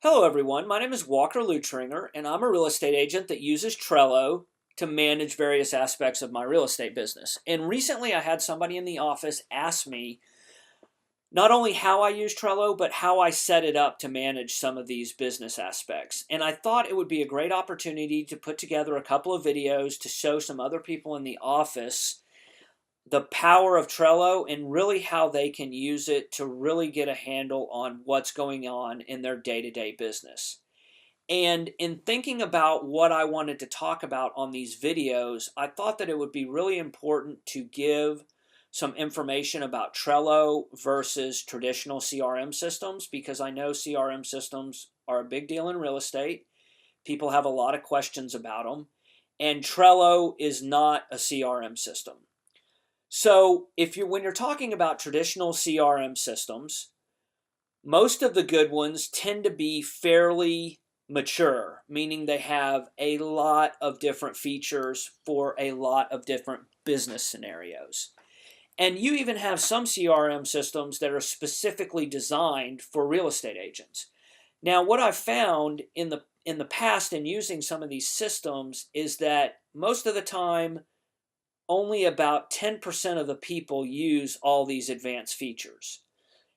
Hello everyone, my name is Walker Lutringer and I'm a real estate agent that uses Trello to manage various aspects of my real estate business. And recently I had somebody in the office ask me not only how I use Trello, but how I set it up to manage some of these business aspects. And I thought it would be a great opportunity to put together a couple of videos to show some other people in the office the power of Trello and really how they can use it to really get a handle on what's going on in their day-to-day business. And in thinking about what I wanted to talk about on these videos, I thought that it would be really important to give some information about Trello versus traditional CRM systems, because I know CRM systems are a big deal in real estate. People have a lot of questions about them, and Trello is not a CRM system. So when you're talking about traditional CRM systems, most of the good ones tend to be fairly mature, meaning they have a lot of different features for a lot of different business scenarios. And you even have some CRM systems that are specifically designed for real estate agents. Now, what I've found in the past in using some of these systems is that most of the time only about 10% of the people use all these advanced features.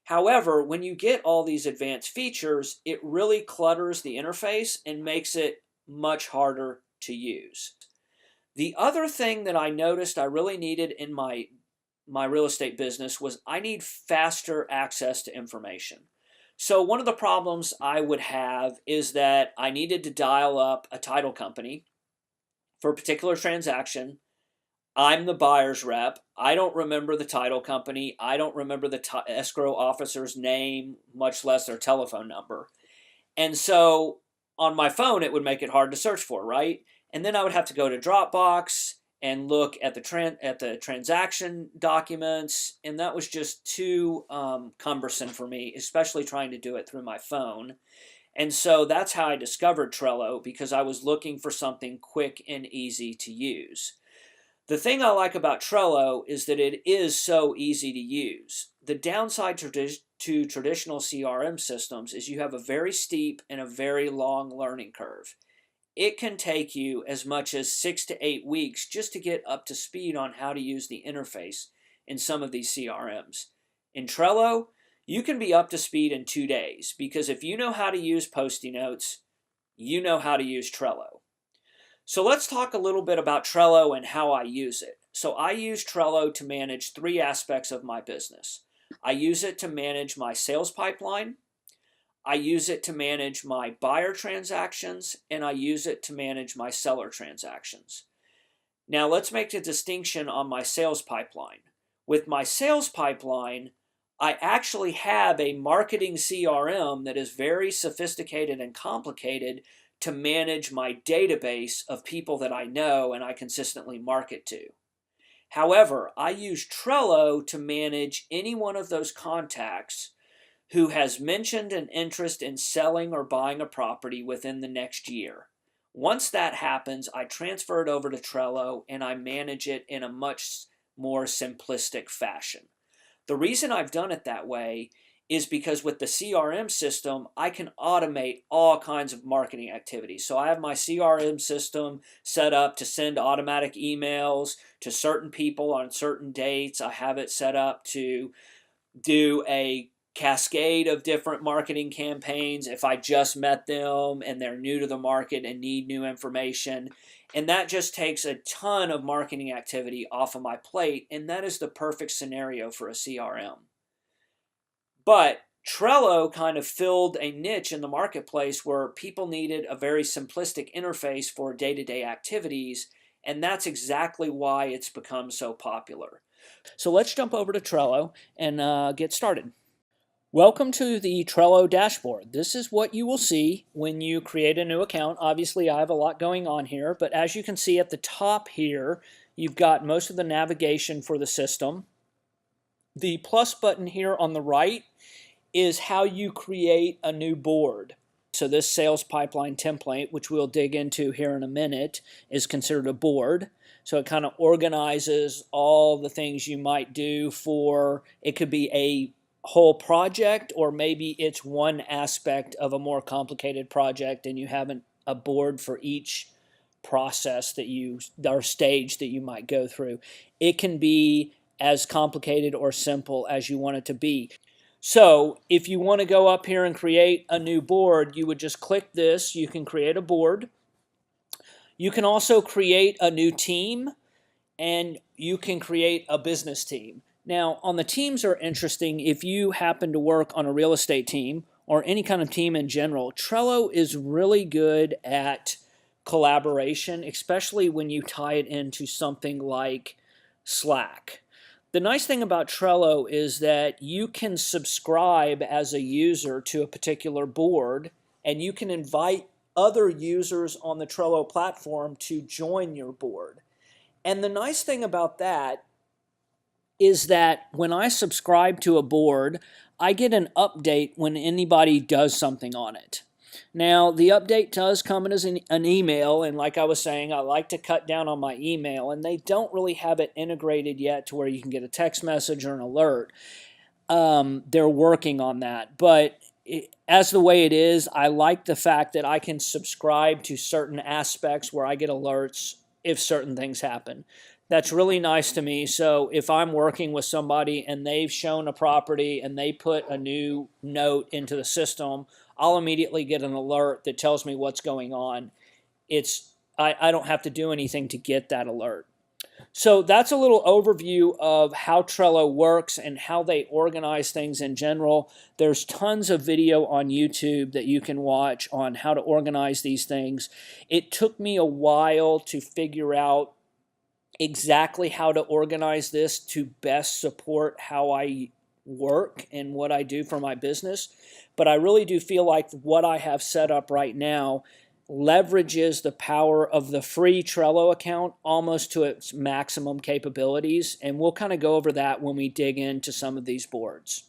However, when you get all these advanced features, it really clutters the interface and makes it much harder to use. The other thing that I noticed I really needed in my real estate business was I need faster access to information. So one of the problems I would have is that I needed to dial up a title company for a particular transaction. I'm the buyer's rep. I don't remember the title company. I don't remember the escrow officer's name, much less their telephone number. And so on my phone, it would make it hard to search for, right? And then I would have to go to Dropbox and look at the transaction documents, and that was just too cumbersome for me, especially trying to do it through my phone. And so that's how I discovered Trello, because I was looking for something quick and easy to use. The thing I like about Trello is that it is so easy to use. The downside to traditional CRM systems is you have a very steep and a very long learning curve. It can take you as much as 6 to 8 weeks just to get up to speed on how to use the interface in some of these CRMs. In Trello, you can be up to speed in 2 days, because if you know how to use Post-it notes, you know how to use Trello. So let's talk a little bit about Trello and how I use it. So I use Trello to manage 3 aspects of my business. I use it to manage my sales pipeline, I use it to manage my buyer transactions, and I use it to manage my seller transactions. Now let's make a distinction on my sales pipeline. With my sales pipeline, I actually have a marketing CRM that is very sophisticated and complicated to manage my database of people that I know and I consistently market to. However, I use Trello to manage any one of those contacts who has mentioned an interest in selling or buying a property within the next year. Once that happens, I transfer it over to Trello and I manage it in a much more simplistic fashion. The reason I've done it that way is because with the CRM system, I can automate all kinds of marketing activities. So I have my CRM system set up to send automatic emails to certain people on certain dates. I have it set up to do a cascade of different marketing campaigns if I just met them and they're new to the market and need new information. And that just takes a ton of marketing activity off of my plate, and that is the perfect scenario for a CRM. But Trello kind of filled a niche in the marketplace where people needed a very simplistic interface for day-to-day activities, and that's exactly why it's become so popular. So let's jump over to Trello and get started. Welcome to the Trello Dashboard. This is what you will see when you create a new account. Obviously, I have a lot going on here, but as you can see at the top here, you've got most of the navigation for the system. The plus button here on the right is how you create a new board. So this sales pipeline template, which we'll dig into here in a minute, is considered a board. So it kind of organizes all the things you might do for, it could be a whole project, or maybe it's one aspect of a more complicated project and you haven't a board for each process that you or stage that you might go through. It can be as complicated or simple as you want it to be. So if you want to go up here and create a new board, you would just click this. You can create a board. You can also create a new team, and you can create a business team. Now, on the teams are interesting. If you happen to work on a real estate team or any kind of team in general, Trello is really good at collaboration, especially when you tie it into something like Slack. The nice thing about Trello is that you can subscribe as a user to a particular board, and you can invite other users on the Trello platform to join your board. And the nice thing about that is that when I subscribe to a board, I get an update when anybody does something on it. Now, the update does come as an email, and like I was saying, I like to cut down on my email, and they don't really have it integrated yet to where you can get a text message or an alert. They're working on that, but as the way it is, I like the fact that I can subscribe to certain aspects where I get alerts if certain things happen. That's really nice to me. So if I'm working with somebody and they've shown a property and they put a new note into the system, I'll immediately get an alert that tells me what's going on. I don't have to do anything to get that alert. So that's a little overview of how Trello works and how they organize things in general. There's tons of video on YouTube that you can watch on how to organize these things. It took me a while to figure out exactly how to organize this to best support how I work and what I do for my business. But I really do feel like what I have set up right now leverages the power of the free Trello account almost to its maximum capabilities. And we'll kind of go over that when we dig into some of these boards.